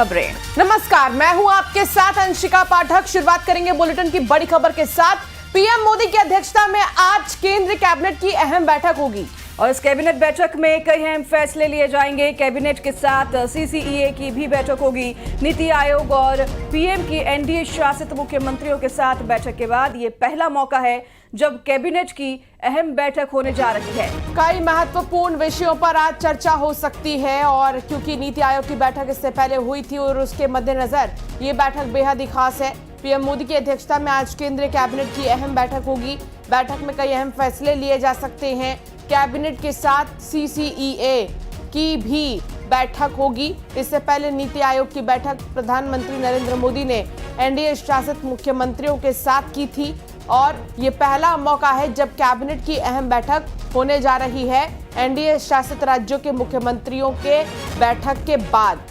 खबरें। नमस्कार, मैं हूं आपके साथ अंशिका पाठक। शुरुआत करेंगे बुलेटिन की बड़ी खबर के साथ। पीएम मोदी की अध्यक्षता में आज केंद्रीय कैबिनेट की अहम बैठक होगी और इस कैबिनेट बैठक में कई अहम फैसले लिए जाएंगे। कैबिनेट के साथ सीसीईए की भी बैठक होगी। नीति आयोग और पीएम की एनडीए शासित मुख्यमंत्रियों के साथ बैठक के बाद ये पहला मौका है जब कैबिनेट की अहम बैठक होने जा रही है। कई महत्वपूर्ण विषयों पर आज चर्चा हो सकती है और क्योंकि नीति आयोग की बैठक इससे पहले हुई थी और उसके मद्देनजर ये बैठक बेहद ही खास है। पीएम मोदी की अध्यक्षता में आज केंद्रीय कैबिनेट की अहम बैठक होगी। बैठक में कई अहम फैसले लिए जा सकते हैं। कैबिनेट के साथ सीसीईए की भी बैठक होगी। इससे पहले नीति आयोग की बैठक प्रधानमंत्री नरेंद्र मोदी ने एनडीए शासित मुख्यमंत्रियों के साथ की थी और ये पहला मौका है जब कैबिनेट की अहम बैठक होने जा रही है एनडीए शासित राज्यों के मुख्यमंत्रियों के बैठक के बाद।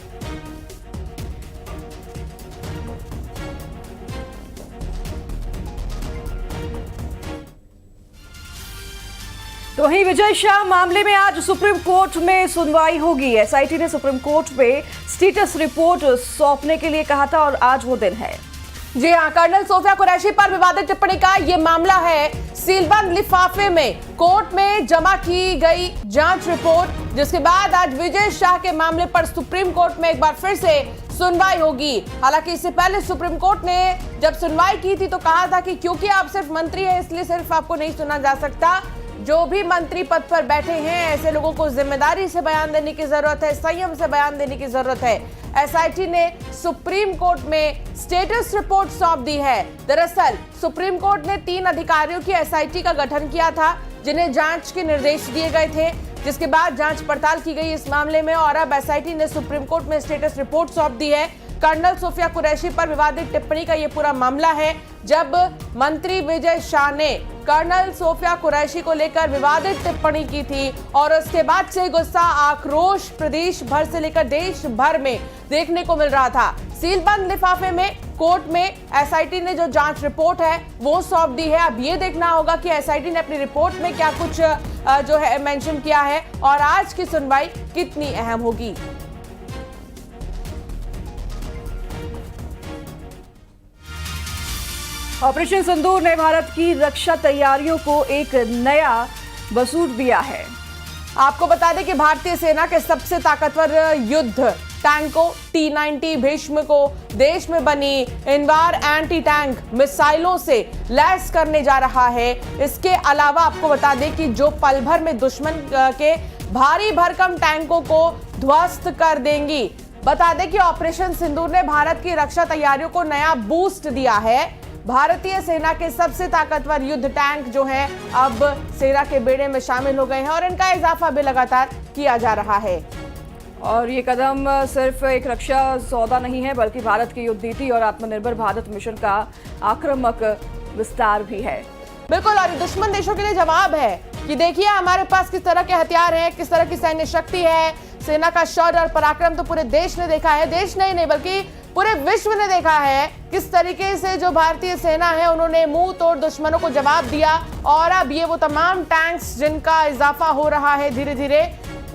तो वहीं विजय शाह मामले में आज सुप्रीम कोर्ट में सुनवाई होगी। एसआईटी ने सुप्रीम कोर्ट में स्टेटस रिपोर्ट सौंपने के लिए कहा था और आज वो दिन है। जी हाँ, कर्नल सोफिया कुरैशी पर विवादित टिप्पणी का ये मामला है। सीलबंद लिफाफे में कोर्ट में जमा की गई जांच रिपोर्ट, जिसके बाद आज विजय शाह के मामले पर सुप्रीम कोर्ट में एक बार फिर से सुनवाई होगी। हालांकि इससे पहले सुप्रीम कोर्ट ने जब सुनवाई की थी तो कहा था कि क्योंकि आप सिर्फ मंत्री हैं इसलिए सिर्फ आपको नहीं सुना जा सकता। जो भी मंत्री पद पर बैठे हैं ऐसे लोगों को जिम्मेदारी से बयान देने की जरूरत है, संयम से बयान देने की जरूरत है। एसआईटी ने सुप्रीम कोर्ट में स्टेटस रिपोर्ट सौंप दी है। दरअसल सुप्रीम कोर्ट ने 3 अधिकारियों की एसआईटी का गठन किया था जिन्हें जांच के निर्देश दिए गए थे, जिसके बाद जांच पड़ताल की गई इस मामले में और अब एसआईटी ने सुप्रीम कोर्ट में स्टेटस रिपोर्ट सौंप दी है। कर्नल सोफिया कुरैशी पर विवादित टिप्पणी का ये पूरा मामला है। जब मंत्री विजय शाह ने कर्नल सोफिया कुरैशी को लेकर विवादित टिप्पणी की थी और उसके बाद से गुस्सा आक्रोश प्रदेश भर से लेकर देश भर में देखने को मिल रहा था। सीलबंद लिफाफे में कोर्ट में एसआईटी ने जो जांच रिपोर्ट है वो सौंप दी है। अब ये देखना होगा कि एसआईटी ने अपनी रिपोर्ट में क्या कुछ जो है मेंशन किया है और आज की सुनवाई कितनी अहम होगी। ऑपरेशन सिंदूर ने भारत की रक्षा तैयारियों को एक नया वसूल दिया है। आपको बता दें कि भारतीय सेना के सबसे ताकतवर युद्ध टैंकों T-90 भीष्म को देश में बनी इनवार एंटी टैंक मिसाइलों से लैस करने जा रहा है। इसके अलावा आपको बता दें कि जो पल भर में दुश्मन के भारी भरकम टैंकों को ध्वस्त कर देंगी। बता दें कि ऑपरेशन सिंदूर ने भारत की रक्षा तैयारियों को नया बूस्ट दिया है। भारतीय सेना के सबसे ताकतवर युद्ध टैंक जो हैं अब सेना के बेड़े में शामिल हो गए हैं और इनका इजाफा भी लगातार किया जा रहा है। और ये कदम सिर्फ एक रक्षा सौदा नहीं है बल्कि भारत की युद्ध नीति और आत्मनिर्भर भारत मिशन का आक्रामक विस्तार भी है। बिल्कुल, और दुश्मन देशों के लिए जवाब है कि देखिए हमारे पास किस तरह के हथियार हैं, किस तरह की सैन्य शक्ति है। सेना का शौर्य और पराक्रम तो पूरे देश ने देखा है, देश नहीं बल्कि पूरे विश्व ने देखा है किस तरीके से जो भारतीय सेना है उन्होंने मुंह तोड़ दुश्मनों को जवाब दिया। और अब ये वो तमाम टैंक्स जिनका इजाफा हो रहा है धीरे धीरे,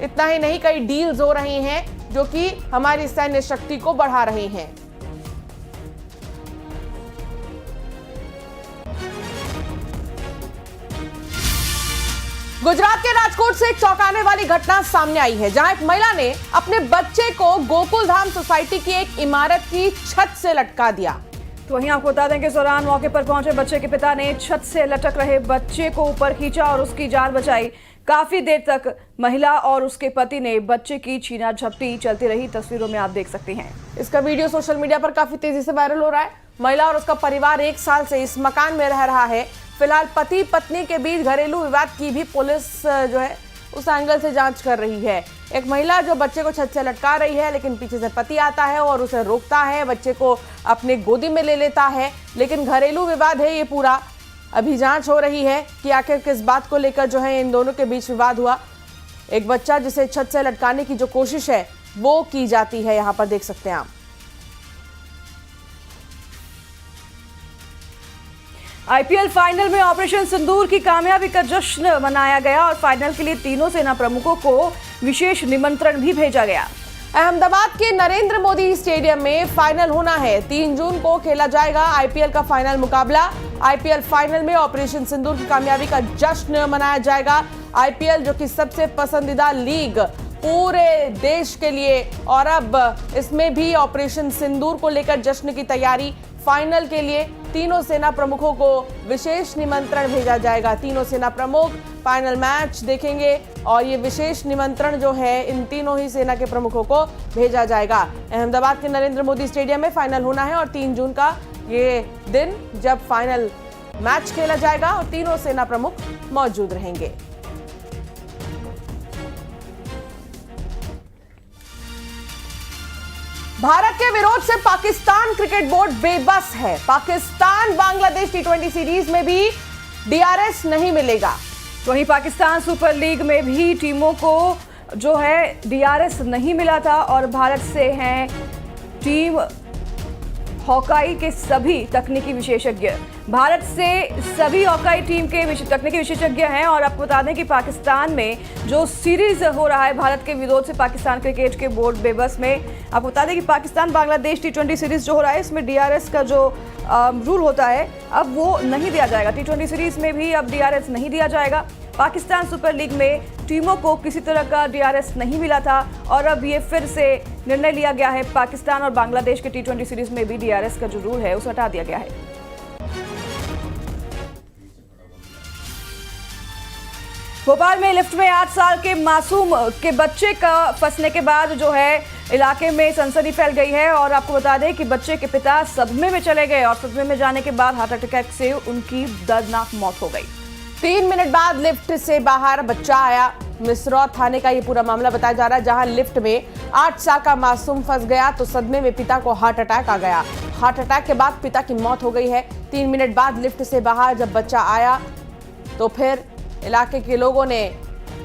इतना ही नहीं कई डील्स हो रही हैं जो कि हमारी सैन्य शक्ति को बढ़ा रही हैं। गुजरात के राजकोट से एक चौंकाने वाली घटना सामने आई है जहां एक महिला ने अपने बच्चे को गोकुल धाम सोसाइटी की एक इमारत की छत से लटका दिया। तो वहीं आपको बता दें कि इस दौरान मौके पर पहुंचे बच्चे के पिता ने छत से लटक रहे बच्चे को ऊपर खींचा और उसकी जान बचाई। काफी देर तक महिला और उसके पति ने बच्चे की छीना झपटी चलती रही। तस्वीरों में आप देख सकते हैं। इसका वीडियो सोशल मीडिया पर काफी तेजी से वायरल हो रहा है। महिला और उसका परिवार 1 साल से इस मकान में रह रहा है। फिलहाल पति पत्नी के बीच घरेलू विवाद की भी पुलिस जो है उस एंगल से जांच कर रही है। एक महिला जो बच्चे को छत से लटका रही है लेकिन पीछे से पति आता है और उसे रोकता है, बच्चे को अपने गोदी में ले लेता है। लेकिन घरेलू विवाद है ये पूरा। अभी जांच हो रही है कि आखिर किस बात को लेकर जो है इन दोनों के बीच विवाद हुआ। एक बच्चा जिसे छत से लटकाने की जो कोशिश है वो की जाती है, यहाँ पर देख सकते हैं आप। आईपीएल फाइनल में ऑपरेशन सिंदूर की कामयाबी का जश्न मनाया गया और फाइनल के लिए तीनों सेना प्रमुखों को विशेष निमंत्रण भी भेजा गया। अहमदाबाद के नरेंद्र मोदी स्टेडियम में फाइनल होना है। 3 जून को खेला जाएगा आईपीएल का फाइनल मुकाबला। आईपीएल फाइनल में ऑपरेशन सिंदूर की कामयाबी का जश्न मनाया जाएगा। आईपीएल जो कि सबसे पसंदीदा लीग पूरे देश के लिए, और अब इसमें भी ऑपरेशन सिंदूर को लेकर जश्न की तैयारी। फाइनल के लिए तीनों सेना प्रमुखों को विशेष निमंत्रण भेजा जाएगा। तीनों सेना प्रमुख फाइनल मैच देखेंगे और ये विशेष निमंत्रण जो है इन तीनों ही सेना के प्रमुखों को भेजा जाएगा। अहमदाबाद के नरेंद्र मोदी स्टेडियम में फाइनल होना है और 3 जून का ये दिन जब फाइनल मैच खेला जाएगा और तीनों सेना प्रमुख मौजूद रहेंगे। भारत के विरोध से पाकिस्तान क्रिकेट बोर्ड बेबस है। पाकिस्तान बांग्लादेश टी20 सीरीज में भी डीआरएस नहीं मिलेगा। वहीं पाकिस्तान सुपर लीग में भी टीमों को जो है डीआरएस नहीं मिला था और भारत से हैं टीम हॉकाई के सभी तकनीकी विशेषज्ञ। भारत से सभी हॉकाई टीम के तकनीकी विशेषज्ञ हैं और आपको बता दें कि पाकिस्तान में जो सीरीज हो रहा है भारत के विरोध से पाकिस्तान क्रिकेट के बोर्ड बेबस में, आपको बता दें कि पाकिस्तान बांग्लादेश टी20 सीरीज जो हो रहा है इसमें डीआरएस का जो रूल होता है अब वो नहीं दिया जाएगा। टी20 सीरीज में भी अब डीआरएस नहीं दिया जाएगा। पाकिस्तान सुपर लीग में टीमों को किसी तरह का डीआरएस नहीं मिला था और अब ये फिर से निर्णय लिया गया है। पाकिस्तान और बांग्लादेश के टी20 सीरीज में भी डीआरएस का जो रूल है उसे हटा दिया गया है। भोपाल में लिफ्ट में 8 साल के मासूम के बच्चे का फंसने के बाद जो है इलाके में सनसनी फैल गई है और आपको बता दें कि बच्चे के पिता सदमे में चले गए और सदमे में जाने के बाद हार्ट अटैक से उनकी दर्दनाक मौत हो गई। 3 मिनट बाद लिफ्ट से बाहर बच्चा आया। मिसरौर थाने का ये पूरा मामला बताया जा रहा है, जहां लिफ्ट में 8 साल का मासूम फंस गया तो सदमे में पिता को हार्ट अटैक आ गया। हार्ट अटैक के बाद पिता की मौत हो गई है। 3 मिनट बाद लिफ्ट से बाहर जब बच्चा आया तो फिर इलाके के लोगों ने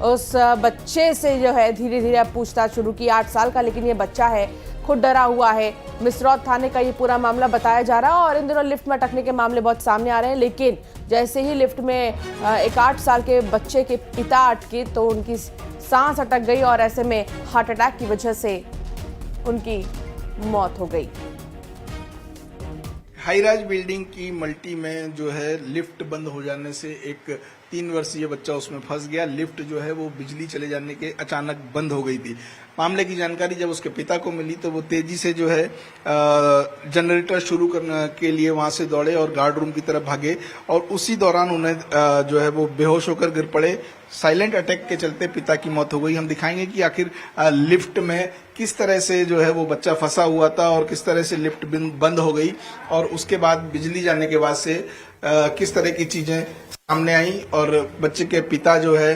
उस बच्चे से जो है धीरे धीरे पूछताछ शुरू की। 8 साल का लेकिन ये बच्चा है, खुद डरा हुआ है। मिसरौर थाने का ये पूरा मामला बताया जा रहा है और इन दिनों लिफ्ट में अटकने के मामले बहुत सामने आ रहे हैं, लेकिन जैसे ही लिफ्ट में एक 8 साल के बच्चे के पिता अटके तो उनकी सांस अटक गई और ऐसे में हार्ट अटैक की वजह से उनकी मौत हो गई। हाईराइज बिल्डिंग की मल्टी में जो है लिफ्ट बंद हो जाने से एक 3 वर्षीय बच्चा उसमें फंस गया। लिफ्ट जो है वो बिजली चले जाने के अचानक बंद हो गई थी। मामले की जानकारी जब उसके पिता को मिली तो वो तेजी से जो है जनरेटर शुरू करने के लिए वहां से दौड़े और गार्ड रूम की तरफ भागे और उसी दौरान उन्हें जो है वो बेहोश होकर गिर पड़े। साइलेंट अटैक के चलते पिता की मौत हो गई। हम दिखाएंगे कि आखिर लिफ्ट में किस तरह से जो है वो बच्चा फंसा हुआ था और किस तरह से लिफ्ट बंद हो गई और उसके बाद बिजली जाने के बाद से किस तरह की चीजें सामने आई और बच्चे के पिता जो है